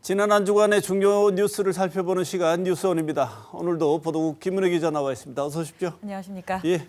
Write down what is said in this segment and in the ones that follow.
지난 한 주간의 중요 뉴스를 살펴보는 시간 뉴스원입니다. 오늘도 보도국 김은혜 기자 나와 있습니다. 어서 오십시오. 안녕하십니까. 예,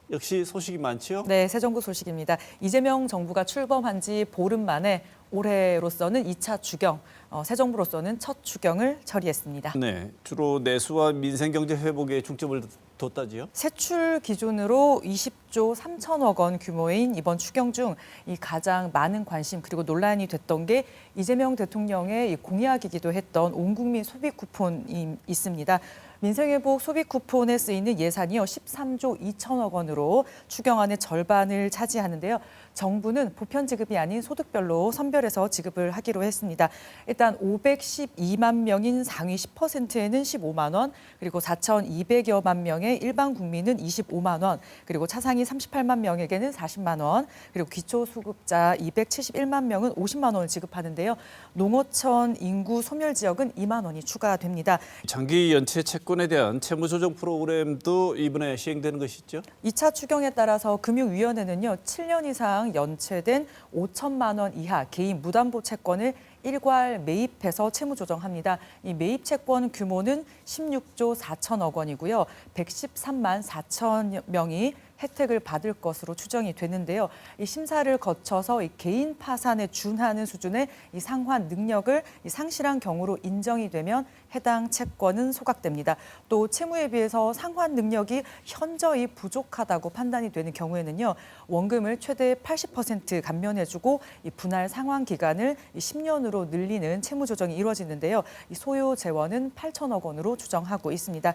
역시 소식이 많지요? 네, 새 정부 소식입니다. 이재명 정부가 출범한 지 보름 만에 올해로서는 2차 추경, 새 정부로서는 첫 추경을 처리했습니다. 네, 주로 내수와 민생 경제 회복에 중점을 뒀다지요? 세출 기준으로 20조 3천억 원 규모인 이번 추경 중 이 가장 많은 관심 그리고 논란이 됐던 게 이재명 대통령의 공약이기도 했던 온 국민 소비 쿠폰이 있습니다. 민생회복 소비 쿠폰에 쓰이는 예산이요 13조 2천억 원으로 추경안의 절반을 차지하는데요. 정부는 보편 지급이 아닌 소득별로 선별해서 지급을 하기로 했습니다. 일단 512만 명인 상위 10%에는 15만 원, 그리고 4,200여만 명의 일반 국민은 25만 원, 그리고 차상위 38만 명에게는 40만 원, 그리고 기초수급자 271만 명은 50만 원을 지급하는데요. 농어촌 인구 소멸 지역은 2만 원이 추가됩니다. 장기 연체 채권에 대한 채무 조정 프로그램도 이번에 시행되는 것이죠? 2차 추경에 따라서 금융위원회는요, 7년 이상 연체된 5천만 원 이하 개인 무담보 채권을 일괄 매입해서 채무 조정합니다. 이 매입 채권 규모는 16조 4천억 원이고요. 113만 4천 명이 혜택을 받을 것으로 추정이 되는데요. 이 심사를 거쳐서 이 개인 파산에 준하는 수준의 이 상환 능력을 상실한 경우로 인정이 되면 해당 채권은 소각됩니다. 또 채무에 비해서 상환 능력이 현저히 부족하다고 판단이 되는 경우에는요, 원금을 최대 80% 감면해주고 이 분할 상환 기간을 10년으로 늘리는 채무 조정이 이루어지는데요. 이 소요 재원은 8천억 원으로 추정하고 있습니다.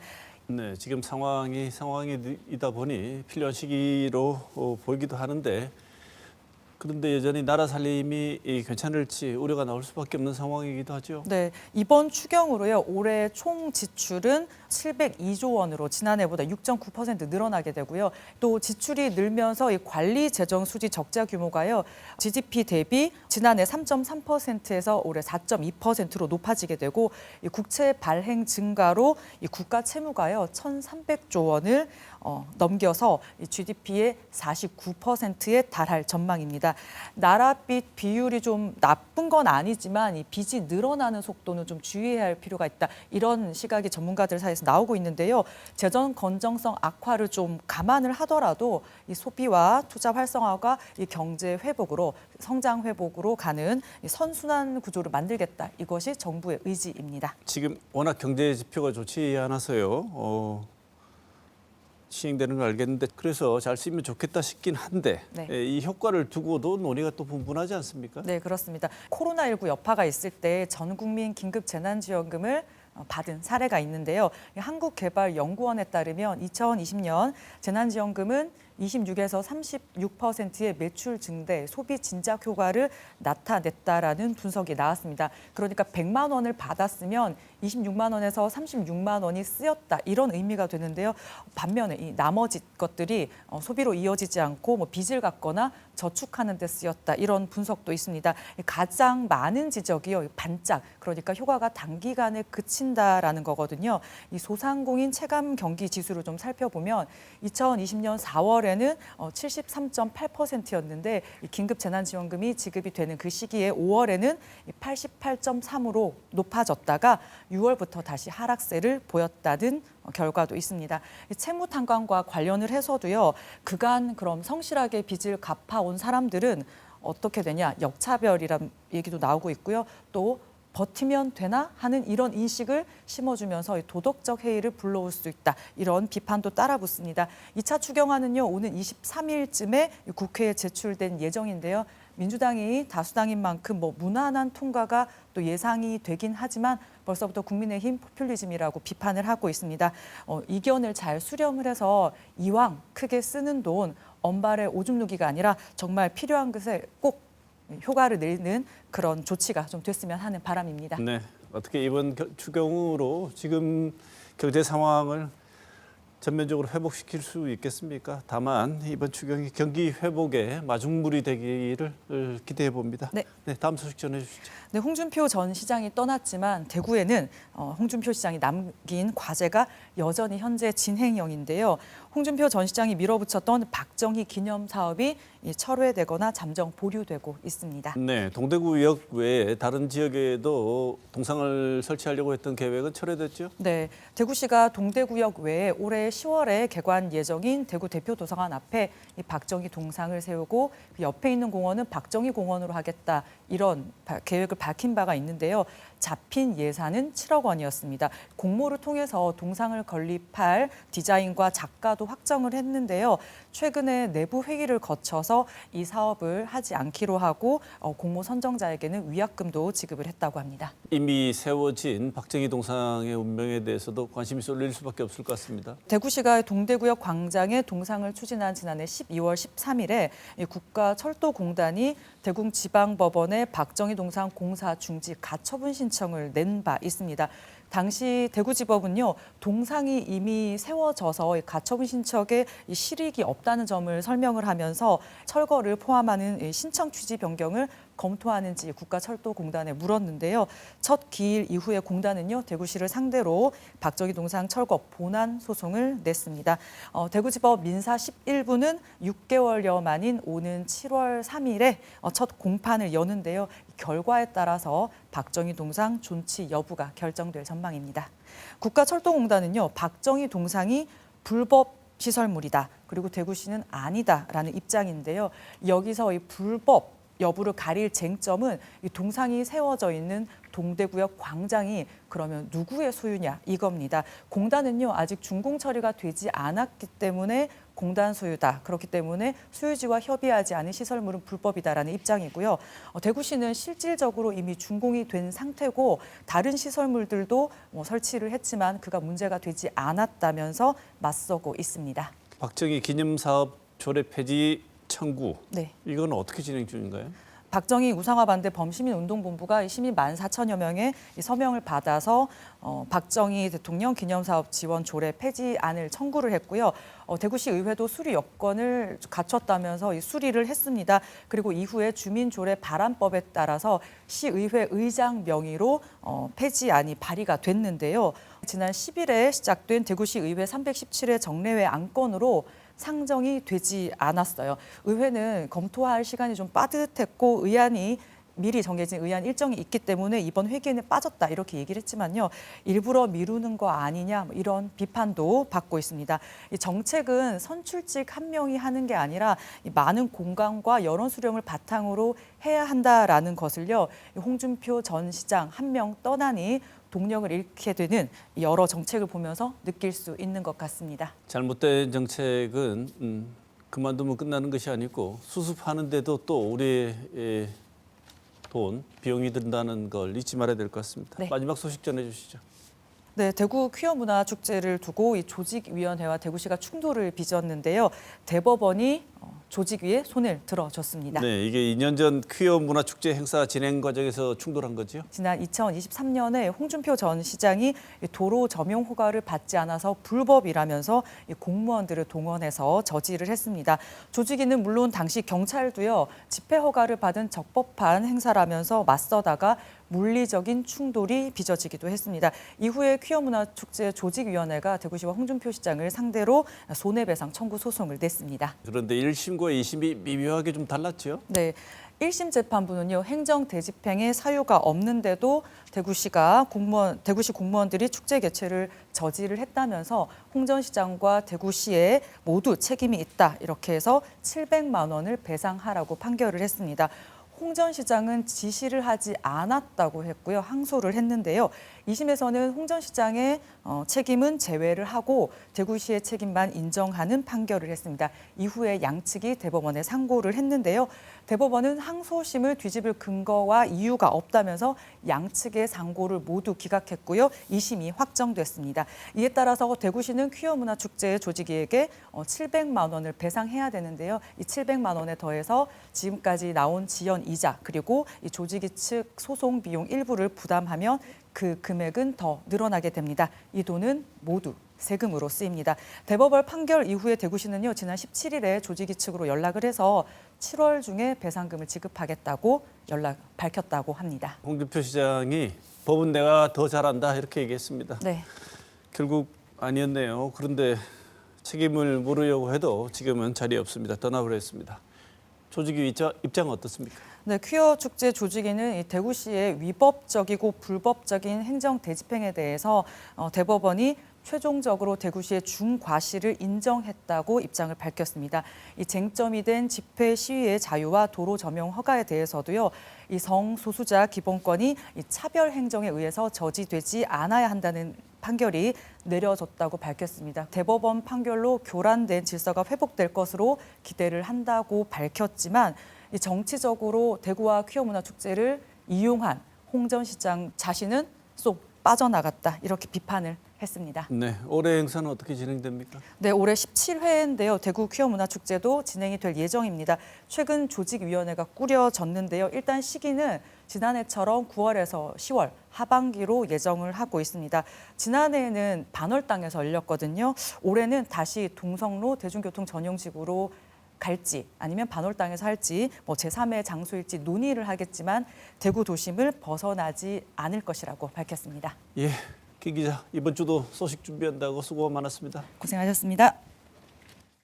네, 지금 상황이다 보니 필요한 시기로 보이기도 하는데, 그런데 여전히 나라 살림이 괜찮을지 우려가 나올 수밖에 없는 상황이기도 하죠. 네, 이번 추경으로요, 올해 총 지출은 702조 원으로 지난해보다 6.9% 늘어나게 되고요. 또 지출이 늘면서 이 관리 재정 수지 적자 규모가요, GDP 대비 지난해 3.3%에서 올해 4.2%로 높아지게 되고, 이 국채 발행 증가로 이 국가 채무가요 1,300조 원을 넘겨서 GDP의 49%에 달할 전망입니다. 나라빚 비율이 좀 나쁜 건 아니지만 이 빚이 늘어나는 속도는 좀 주의해야 할 필요가 있다. 이런 시각이 전문가들 사이에서 나오고 있는데요. 재정 건전성 악화를 좀 감안을 하더라도 이 소비와 투자 활성화가 이 경제 회복으로 성장 회복으로 가는 이 선순환 구조를 만들겠다. 이것이 정부의 의지입니다. 지금 워낙 경제 지표가 좋지 않아서요. 시행되는 걸 알겠는데 그래서 잘 쓰이면 좋겠다 싶긴 한데 네. 이 효과를 두고도 논의가 또 분분하지 않습니까? 네, 그렇습니다. 코로나19 여파가 있을 때 전 국민 긴급 재난지원금을 받은 사례가 있는데요. 한국개발연구원에 따르면 2020년 재난지원금은 26에서 36%의 매출 증대, 소비 진작 효과를 나타냈다라는 분석이 나왔습니다. 그러니까 100만 원을 받았으면 26만 원에서 36만 원이 쓰였다, 이런 의미가 되는데요. 반면에 이 나머지 것들이 소비로 이어지지 않고 뭐 빚을 갚거나 저축하는 데 쓰였다, 이런 분석도 있습니다. 가장 많은 지적이요, 반짝, 그러니까 효과가 단기간에 그친다라는 거거든요. 이 소상공인 체감 경기 지수를 좀 살펴보면 2020년 4월에는 73.8%였는데 긴급 재난지원금이 지급이 되는 그 시기에 5월에는 88.3으로 높아졌다가 6월부터 다시 하락세를 보였다는 결과도 있습니다. 채무 탕감과 관련을 해서도요, 그간 그럼 성실하게 빚을 갚아온 사람들은 어떻게 되냐, 역차별이란 얘기도 나오고 있고요. 또 버티면 되나 하는 이런 인식을 심어주면서 도덕적 해이를 불러올 수 있다, 이런 비판도 따라붙습니다. 2차 추경안은요, 오는 23일쯤에 국회에 제출된 예정인데요. 민주당이 다수당인 만큼 무난한 통과가 또 예상이 되긴 하지만 벌써부터 국민의힘 포퓰리즘이라고 비판을 하고 있습니다. 이견을 잘 수렴을 해서 이왕 크게 쓰는 돈 언발의 오줌 누기가 아니라 정말 필요한 것에 꼭 효과를 내는 그런 조치가 좀 됐으면 하는 바람입니다. 네, 어떻게 이번 추경으로 지금 경제 상황을 전면적으로 회복시킬 수 있겠습니까? 다만 이번 추경이 경기 회복에 마중물이 되기를 기대해 봅니다. 네. 네, 다음 소식 전해주시죠. 네, 홍준표 전 시장이 떠났지만 대구에는 홍준표 시장이 남긴 과제가 여전히 현재 진행형인데요. 홍준표 전 시장이 밀어붙였던 박정희 기념 사업이 철회되거나 잠정 보류되고 있습니다. 네, 동대구역 외에 다른 지역에도 동상을 설치하려고 했던 계획은 철회됐죠? 네, 대구시가 동대구역 외에 올해 10월에 개관 예정인 대구 대표도서관 앞에 이 박정희 동상을 세우고 옆에 있는 공원은 박정희 공원으로 하겠다 이런 계획을 밝힌 바가 있는데요. 잡힌 예산은 7억 원이었습니다. 공모를 통해서 동상을 건립할 디자인과 작가도 확정을 했는데요. 최근에 내부 회의를 거쳐서 이 사업을 하지 않기로 하고 공모 선정자에게는 위약금도 지급을 했다고 합니다. 이미 세워진 박정희 동상의 운명에 대해서도 관심이 쏠릴 수밖에 없을 것 같습니다. 대구시가 동대구역 광장에 동상을 추진한 지난해 12월 13일에 국가철도공단이 대구지방법원에 박정희 동상 공사 중지 가처분 신청을 낸 바 있습니다. 당시 대구지법은요, 동상이 이미 세워져서 가처분 신청에 실익이 없다는 점을 설명을 하면서 철거를 포함하는 신청 취지 변경을 검토하는지 국가철도공단에 물었는데요. 첫 기일 이후에 공단은요, 대구시를 상대로 박정희 동상 철거 본안 소송을 냈습니다. 대구지법 민사 11부는 6개월여 만인 오는 7월 3일에 첫 공판을 여는데요. 결과에 따라서 박정희 동상 존치 여부가 결정될 전망입니다. 국가철도공단은요, 박정희 동상이 불법 시설물이다. 그리고 대구시는 아니다라는 입장인데요. 여기서 이 불법 여부를 가릴 쟁점은 이 동상이 세워져 있는 동대구역 광장이 그러면 누구의 소유냐 이겁니다. 공단은요, 아직 준공 처리가 되지 않았기 때문에 공단 소유다. 그렇기 때문에 소유지와 협의하지 않은 시설물은 불법이다라는 입장이고요. 대구시는 실질적으로 이미 준공이 된 상태고 다른 시설물들도 설치를 했지만 그가 문제가 되지 않았다면서 맞서고 있습니다. 박정희 기념사업 조례 폐지 청구, 네. 이건 어떻게 진행 중인가요? 박정희 우상화 반대 범시민운동본부가 시민 14,000여 명의 서명을 받아서 박정희 대통령 기념사업 지원 조례 폐지안을 청구를 했고요. 대구시 의회도 수리 여건을 갖췄다면서 수리를 했습니다. 그리고 이후에 주민조례 발안법에 따라서 시의회 의장 명의로 폐지안이 발의가 됐는데요. 지난 10일에 시작된 대구시 의회 317회 정례회 안건으로 상정이 되지 않았어요. 의회는 검토할 시간이 좀 빠듯했고 의안이 미리 정해진 의안 일정이 있기 때문에 이번 회기에는 빠졌다 이렇게 얘기를 했지만요. 일부러 미루는 거 아니냐 이런 비판도 받고 있습니다. 이 정책은 선출직 한 명이 하는 게 아니라 많은 공감과 여론 수렴을 바탕으로 해야 한다라는 것을요. 홍준표 전 시장 한 명 떠나니 동력을 잃게 되는 여러 정책을 보면서 느낄 수 있는 것 같습니다. 잘못된 정책은 그만두면 끝나는 것이 아니고 수습하는데도 또 우리의 돈, 비용이 든다는 걸 잊지 말아야 될 것 같습니다. 네. 마지막 소식 전해주시죠. 네, 대구 퀴어 문화 축제를 두고 이 조직위원회와 대구시가 충돌을 빚었는데요. 대법원이 조직위에 손을 들어줬습니다. 네, 이게 2년 전 퀴어 문화축제 행사 진행 과정에서 충돌한 거죠? 지난 2023년에 홍준표 전 시장이 도로 점용 허가를 받지 않아서 불법이라면서 공무원들을 동원해서 저지를 했습니다. 조직위는 물론 당시 경찰도요, 집회 허가를 받은 적법한 행사라면서 맞서다가 물리적인 충돌이 빚어지기도 했습니다. 이후에 퀴어 문화축제 조직위원회가 대구시와 홍준표 시장을 상대로 손해배상 청구 소송을 냈습니다. 그런데 1심과 2심이 미묘하게 좀 달랐죠? 네. 1심 재판부는요, 행정 대집행에 사유가 없는데도 대구시 공무원들이 축제 개최를 저지를 했다면서 홍 전 시장과 대구시에 모두 책임이 있다 이렇게 해서 700만 원을 배상하라고 판결을 했습니다. 홍 전 시장은 지시를 하지 않았다고 했고요. 항소를 했는데요. 2심에서는 홍 전 시장의 책임은 제외를 하고 대구시의 책임만 인정하는 판결을 했습니다. 이후에 양측이 대법원에 상고를 했는데요. 대법원은 항소심을 뒤집을 근거와 이유가 없다면서 양측의 상고를 모두 기각했고요. 2심이 확정됐습니다. 이에 따라서 대구시는 퀴어 문화축제 조직위에게 700만 원을 배상해야 되는데요. 이 700만 원에 더해서 지금까지 나온 지연 이자 그리고 이 조직위 측 소송 비용 일부를 부담하면 그 금액은 더 늘어나게 됩니다. 이 돈은 모두 세금으로 쓰입니다. 대법원 판결 이후에 대구시는요, 지난 17일에 조직위 측으로 연락을 해서 7월 중에 배상금을 지급하겠다고 밝혔다고 합니다. 홍준표 시장이 법은 내가 더 잘한다 이렇게 얘기했습니다. 네. 결국 아니었네요. 그런데 책임을 물으려고 해도 지금은 자리에 없습니다. 떠나버렸습니다. 조직위 입장은 어떻습니까? 네, 퀴어 축제 조직위는 이 대구시의 위법적이고 불법적인 행정 대집행에 대해서 대법원이 최종적으로 대구시의 중과실을 인정했다고 입장을 밝혔습니다. 이 쟁점이 된 집회 시위의 자유와 도로 점용 허가에 대해서도요, 이 성소수자 기본권이 이 차별 행정에 의해서 저지되지 않아야 한다는 판결이 내려졌다고 밝혔습니다. 대법원 판결로 교란된 질서가 회복될 것으로 기대를 한다고 밝혔지만 이 정치적으로 대구와 퀴어 문화 축제를 이용한 홍 전 시장 자신은 쏙 빠져나갔다 이렇게 비판을 했습니다. 네, 올해 행사는 어떻게 진행됩니까? 네, 올해 17회인데요. 대구 퀴어 문화 축제도 진행이 될 예정입니다. 최근 조직위원회가 꾸려졌는데요. 일단 시기는 지난해처럼 9월에서 10월 하반기로 예정을 하고 있습니다. 지난해에는 반월당에서 열렸거든요. 올해는 다시 동성로 대중교통 전용식으로 갈지 아니면 반월당에서 할지 제3의 장소일지 논의를 하겠지만 대구 도심을 벗어나지 않을 것이라고 밝혔습니다. 예, 김 기자 이번 주도 소식 준비한다고 수고가 많았습니다. 고생하셨습니다.